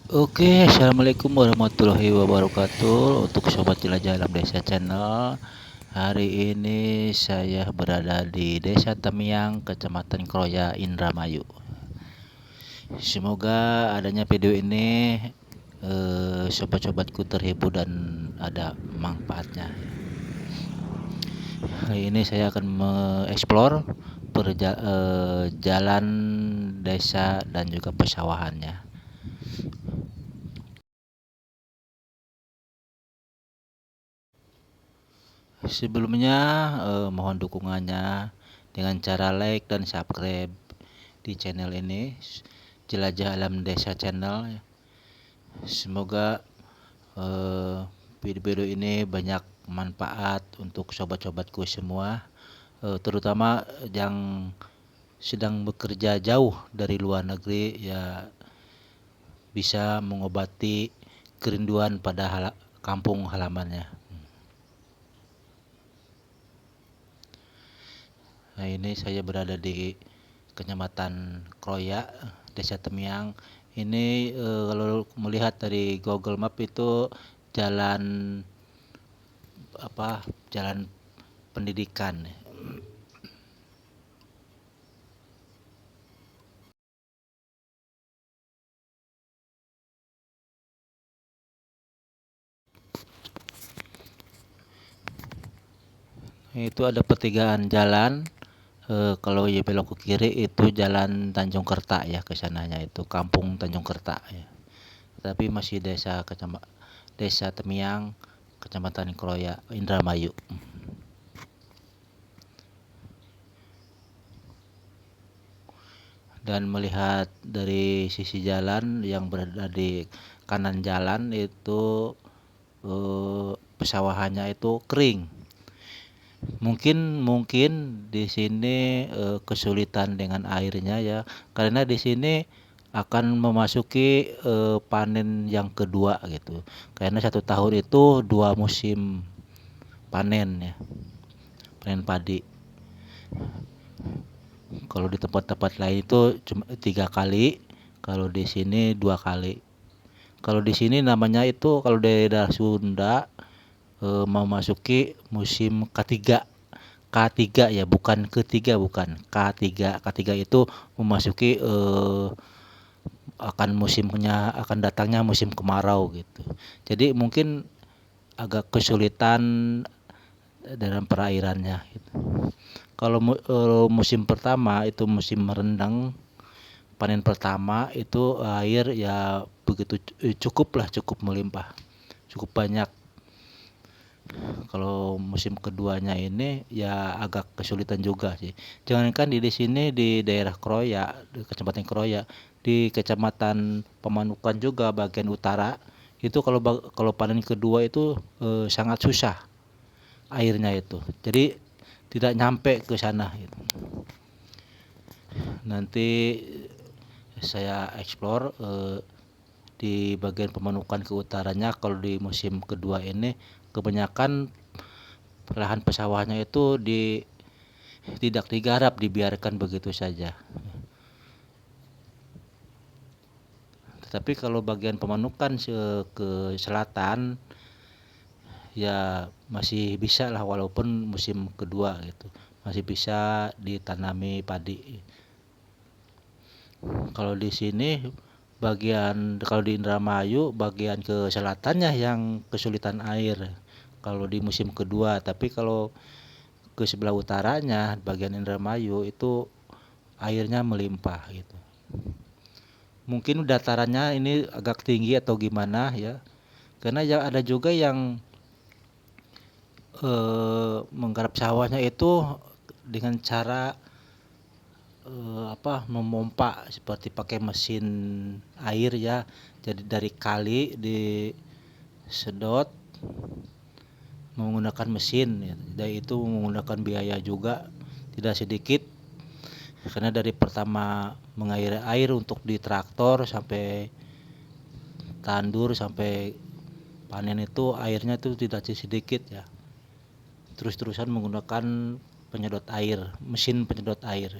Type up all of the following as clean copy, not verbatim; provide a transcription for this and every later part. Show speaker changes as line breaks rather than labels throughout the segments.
Oke, assalamualaikum warahmatullahi wabarakatuh. Untuk sobat jelajah alam desa channel, hari ini saya berada di Desa Temiang, Kecamatan Kroya, Indramayu. Semoga adanya video ini sobat-sobatku terhibur dan ada manfaatnya. Hari ini saya akan mengeksplor jalan desa dan juga persawahannya. Sebelumnya mohon dukungannya dengan cara like dan subscribe di channel ini, Jelajah Alam Desa Channel. Semoga video-video ini banyak manfaat untuk sobat-sobatku semua, terutama yang sedang bekerja jauh dari luar negeri, ya bisa mengobati kerinduan pada kampung halamannya. Nah, ini saya berada di Kecamatan Kroya, Desa Temiang. Ini kalau melihat dari Google Map itu jalan jalan pendidikan. Itu ada pertigaan jalan. Kalau ya belok ke kiri itu jalan Tanjung Kerta ya, ke sananya itu Kampung Tanjung Kerta ya. Tapi masih Desa Temiang, Kecamatan Kroya, Indramayu. Dan melihat dari sisi jalan yang berada di kanan jalan itu pesawahannya itu kering. Mungkin mungkin di sini kesulitan dengan airnya ya, karena di sini akan memasuki panen yang kedua gitu. Karena 1 tahun itu 2 musim panen ya, panen padi. Kalau di tempat-tempat lain itu cuma 3 kali, kalau di sini 2 kali. Kalau di sini namanya itu kalau daerah Sunda memasuki musim ketiga. K3 ya, bukan ketiga, bukan K3. K3 itu memasuki akan datangnya musim kemarau gitu. Jadi mungkin agak kesulitan dalam perairannya gitu. Kalau musim pertama itu musim merendang, panen pertama itu air ya begitu cukup melimpah, cukup banyak. Kalau musim keduanya ini ya agak kesulitan juga sih. Jangankan di sini di daerah Kroya, di Kecamatan Kroya, di Kecamatan Pemanukan juga bagian utara itu kalau panen kedua itu sangat susah airnya itu. Jadi tidak nyampe ke sana gitu. Nanti saya eksplor di bagian Pemanukan ke utaranya. Kalau di musim kedua ini kebanyakan lahan pesawahannya itu tidak digarap, dibiarkan begitu saja. Tetapi kalau bagian Pemanukan ke selatan ya masih bisa lah, walaupun musim kedua gitu, masih bisa ditanami padi. Kalau di sini kalau di Indramayu bagian ke selatannya yang kesulitan air kalau di musim kedua, tapi kalau ke sebelah utaranya bagian Indramayu itu airnya melimpah gitu. Mungkin datarannya ini agak tinggi atau gimana ya, karena ya ada juga yang menggarap sawahnya itu dengan cara memompa seperti pakai mesin air ya. Jadi dari kali disedot menggunakan mesin ya. Dan itu menggunakan biaya juga tidak sedikit, karena dari pertama mengairi air untuk di traktor sampai tandur sampai panen itu airnya itu tidak sedikit ya. Terus-terusan menggunakan penyedot air, mesin penyedot air.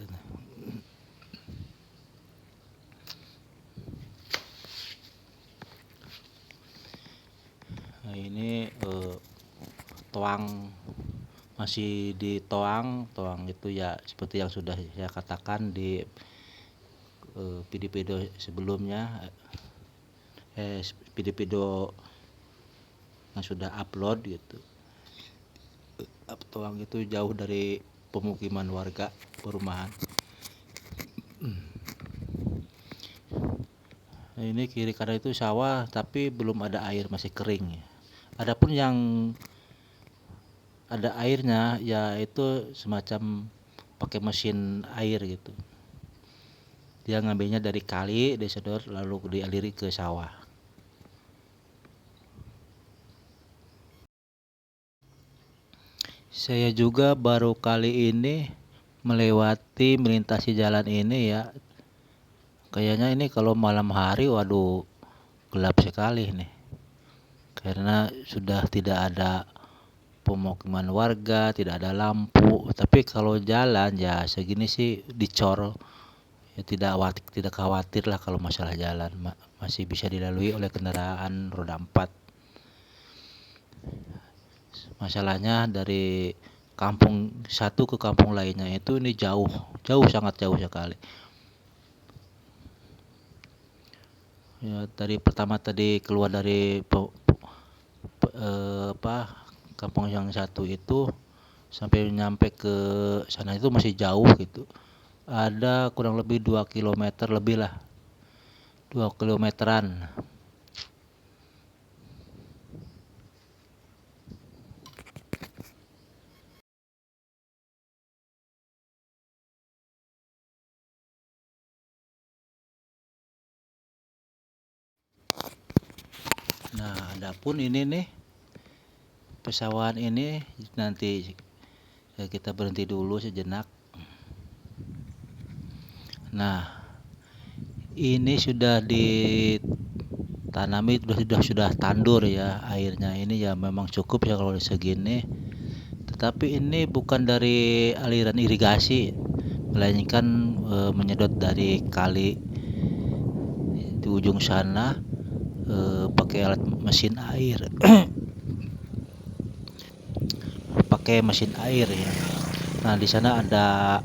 toang, masih di toang itu ya seperti yang sudah saya katakan di video-video sebelumnya, video-video yang sudah upload gitu. Toang itu jauh dari pemukiman warga perumahan. Ini kiri kanan itu sawah tapi belum ada air, masih kering. Adapun yang ada airnya ya itu semacam pakai mesin air gitu. Dia ngambilnya dari kali, disedot lalu dialiri ke sawah. Saya juga baru kali ini melintasi jalan ini ya. Kayaknya ini kalau malam hari waduh gelap sekali nih. Karena sudah tidak ada pemukiman warga, tidak ada lampu. Tapi kalau jalan ya segini sih dicor. Ya tidak khawatir lah kalau masalah jalan, masih bisa dilalui oleh kendaraan roda 4. Masalahnya dari kampung satu ke kampung lainnya itu ini jauh sangat jauh sekali. Ya, pertama tadi keluar dari kampung yang satu itu sampai nyampe ke sana itu masih jauh gitu. Ada kurang lebih 2 kilometer lebih lah, 2 kilometeran. Nah, adapun ini nih pesawahan ini nanti kita berhenti dulu sejenak. Nah, ini sudah ditanami, sudah tandur ya airnya. Ini ya memang cukup ya kalau segini. Tetapi ini bukan dari aliran irigasi, melainkan menyedot dari kali di ujung sana pakai alat mesin air. Pakai mesin air ya. Nah, di sana ada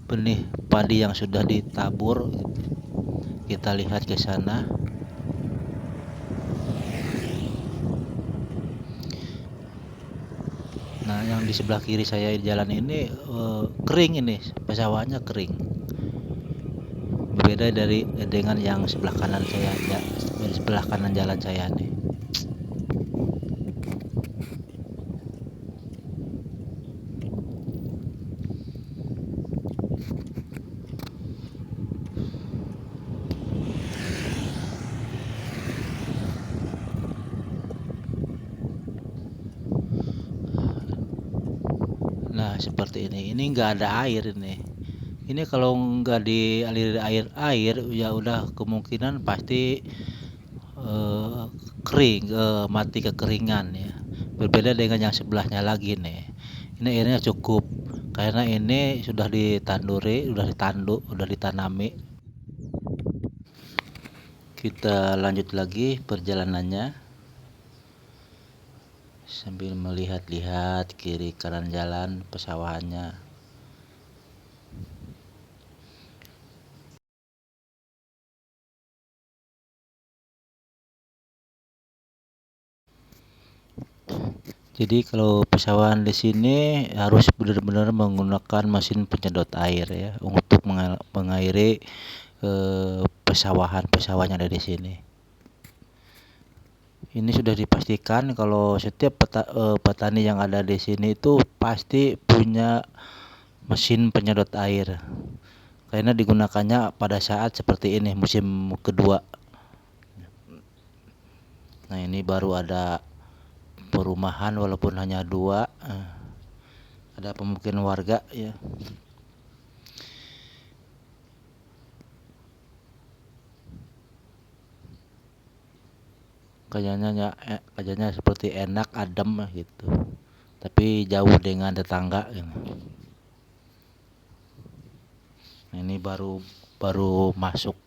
benih padi yang sudah ditabur. Kita lihat ke sana. Nah, yang di sebelah kiri saya di jalan ini kering, ini pesawahannya kering. Berbeda dengan yang sebelah kanan saya, ya, dari sebelah kanan jalan saya nih. Nah, seperti ini. Ini nggak ada air ini. Ini kalau nggak dialiri air ya udah kemungkinan pasti kering, mati kekeringan ya. Berbeda dengan yang sebelahnya lagi nih. Ini airnya cukup karena ini sudah ditanduri, sudah ditanami. Kita lanjut lagi perjalanannya sambil melihat-lihat kiri kanan jalan pesawahannya. Jadi kalau pesawahan di sini harus benar-benar menggunakan mesin penyedot air ya untuk mengairi pesawahan yang ada di sini. Ini sudah dipastikan kalau setiap petani yang ada di sini itu pasti punya mesin penyedot air. Karena digunakannya pada saat seperti ini musim kedua. Nah, ini baru ada perumahan walaupun hanya 2, ada pemukiman warga ya. Kayaknya seperti enak, adem gitu, tapi jauh dengan tetangga gitu. Nah, ini baru masuk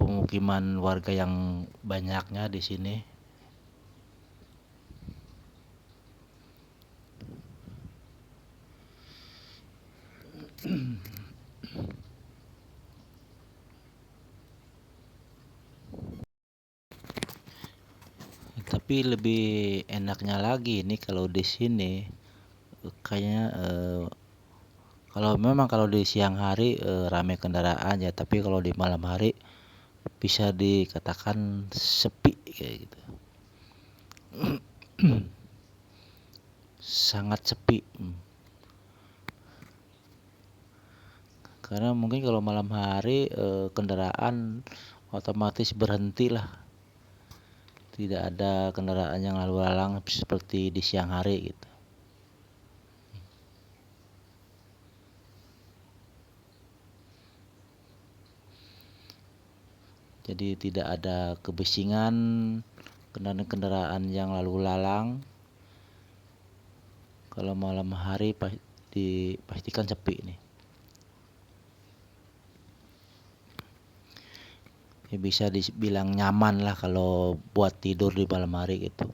pemukiman warga yang banyaknya di sini. Tapi lebih enaknya lagi ini kalau di sini kayaknya kalau di siang hari ramai kendaraan ya, tapi kalau di malam hari bisa dikatakan sepi kayak gitu. Sangat sepi. Karena mungkin kalau malam hari kendaraan otomatis berhenti lah. Tidak ada kendaraan yang lalu lalang seperti di siang hari gitu. Jadi tidak ada kebisingan kendaraan yang lalu lalang. Kalau malam hari dipastikan sepi nih. Ya bisa dibilang nyaman lah kalau buat tidur di malam hari gitu.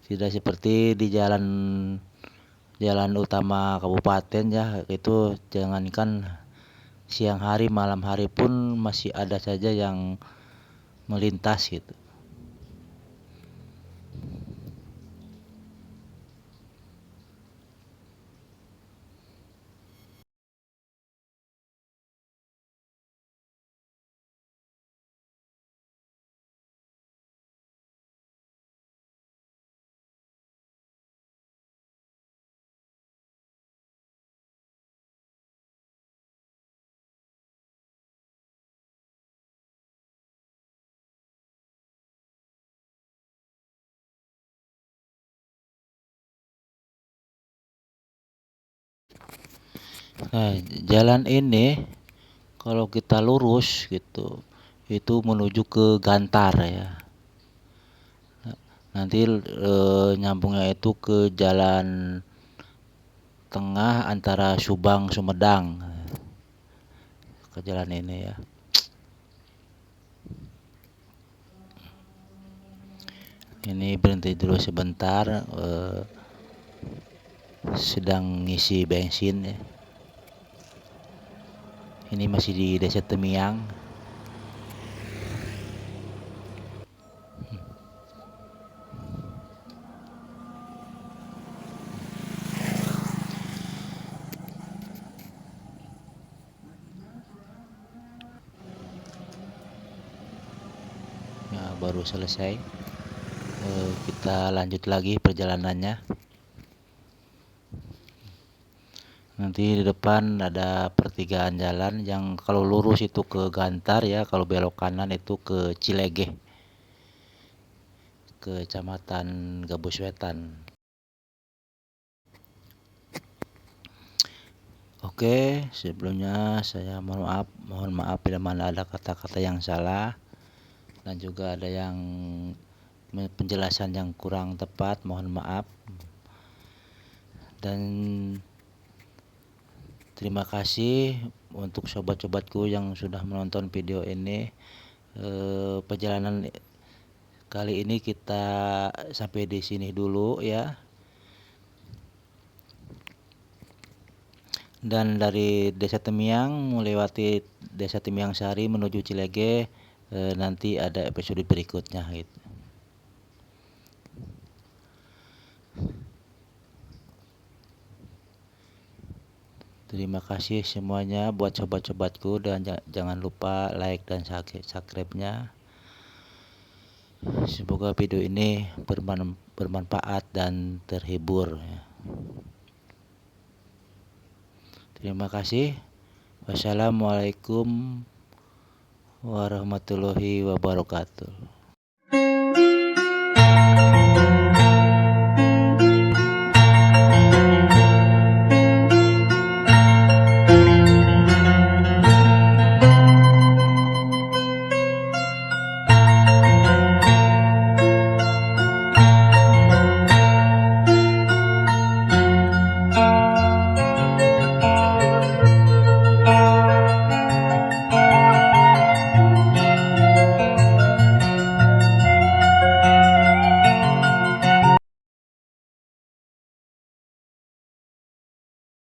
Tidak seperti di jalan utama kabupaten ya, itu jangankan siang hari, malam hari pun masih ada saja yang melintas gitu. Nah, jalan ini kalau kita lurus gitu, itu menuju ke Gantar ya. Nanti nyambungnya itu ke jalan tengah antara Subang Sumedang, ke jalan ini ya. Ini berhenti dulu sebentar, sedang ngisi bensin ya. Ini masih di Desa Temiang. Ya, baru selesai. Kita lanjut lagi perjalanannya. Nanti di depan ada pertigaan jalan yang kalau lurus itu ke Gantar ya, kalau belok kanan itu ke Cilegeh, Kecamatan Gabus Wetan. Oke, sebelumnya saya mohon maaf bila mana ada kata-kata yang salah dan juga ada yang penjelasan yang kurang tepat, mohon maaf. Dan terima kasih untuk sobat-sobatku yang sudah menonton video ini. Perjalanan kali ini kita sampai di sini dulu ya. Dan dari Desa Temiang melewati Desa Temiang Sari menuju Cilegeh, nanti ada episode berikutnya gitu. Terima kasih semuanya buat sobat-sobatku, dan jangan lupa like dan subscribe-nya. Semoga video ini bermanfaat dan terhibur ya. Terima kasih. Wassalamualaikum warahmatullahi wabarakatuh.